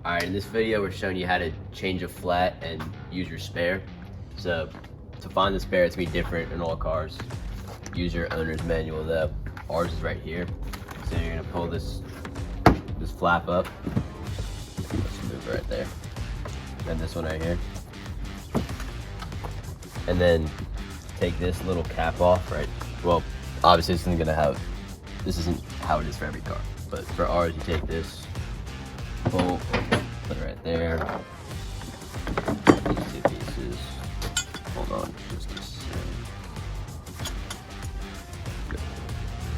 Alright, in this video we're showing you how to change a flat and use your spare. So to find the spare, it's gonna be different in all cars. Use your owner's manual though. Ours is right here. So you're gonna pull this flap up. Let's move it right there. Then this one right here. And then take this little cap off, right? Well, obviously this isn't how it is for every car. But for ours, you take this, pull, put it right there. These two pieces. Hold on, just a second.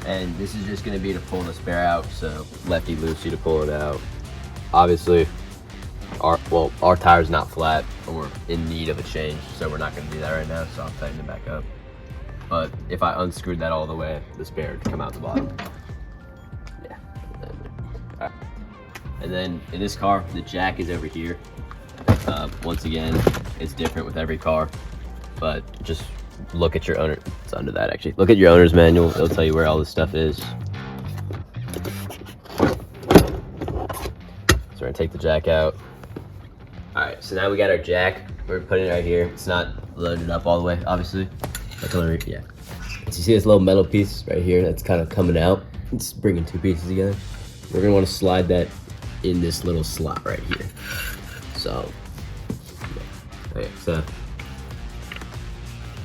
And this is just gonna be to pull the spare out, so lefty loosey to pull it out. Obviously, our tire's not flat, and we're in need of a change, so we're not gonna do that right now, so I'll tighten it back up. But if I unscrewed that all the way, the spare would come out the bottom. Yeah. Alright. And then in this car, the jack is over here. Once again, it's different with every car, but just look at your owner. It's under that actually. Look at your owner's manual. It'll tell you where all this stuff is. So we're gonna take the jack out. All right, so now we got our jack. We're putting it right here. It's not loaded up all the way, obviously. Yeah. So you see this little metal piece right here that's kind of coming out. It's bringing two pieces together. We're gonna want to slide that in this little slot right here. So, yeah. Okay, so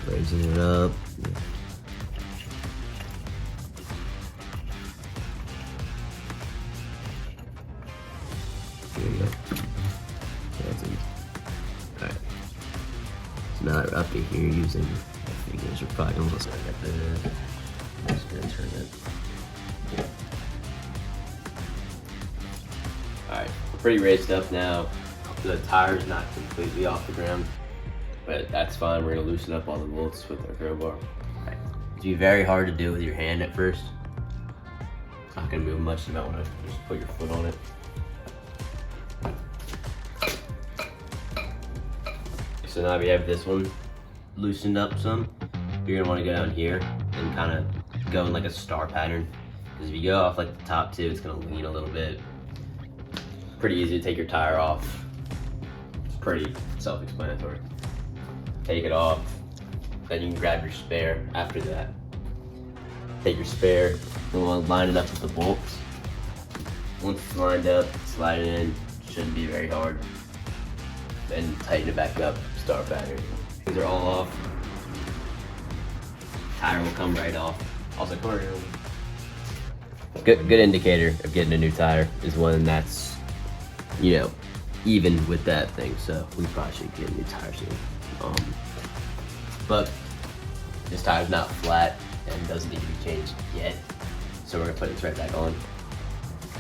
raising it up. There you go. That's easy. All right. So now that we're up to here using my fingers, are probably almost like that. I'm just gonna turn it. Alright, we're pretty raised up now. The tire's not completely off the ground, but that's fine. We're gonna loosen up all the bolts with our crowbar. Right. It's be very hard to do with your hand at first. It's not gonna move much. You might wanna just put your foot on it. So now we have this one loosened up some. You're gonna wanna go down here and kind of go in like a star pattern. Because if you go off like the top two, it's gonna lean a little bit. Pretty easy to take your tire off. It's pretty self-explanatory. Take it off, then you can grab your spare after that. Take your spare, and we'll line it up with the bolts. Once it's lined up, slide it in. Shouldn't be very hard. Then tighten it back up, star pattern. These are all off. Tire will come right off. Also, come around. Good indicator of getting a new tire is one that's, you know, even with that thing. So we probably should get a new tire soon. But this tire's not flat and doesn't need to be changed yet. So we're gonna put this right back on.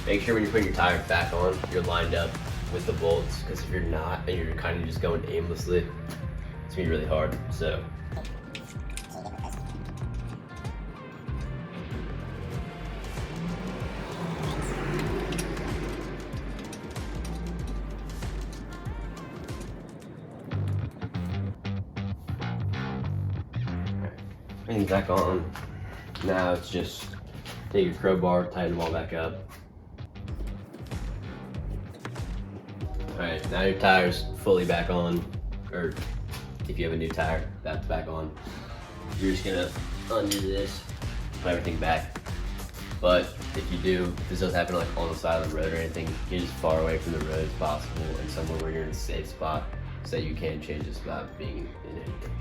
Make sure when you're putting your tire back on, you're lined up with the bolts, because if you're not and you're kind of just going aimlessly, it's gonna be really hard. So everything's back on. Now it's just take your crowbar, tighten them all back up. Alright, now your tire's fully back on, or if you have a new tire, that's back on. You're just gonna undo this, put everything back. But if this does happen like on the side of the road or anything, get as far away from the road as possible and somewhere where you're in a safe spot so that you can change this without being in any danger.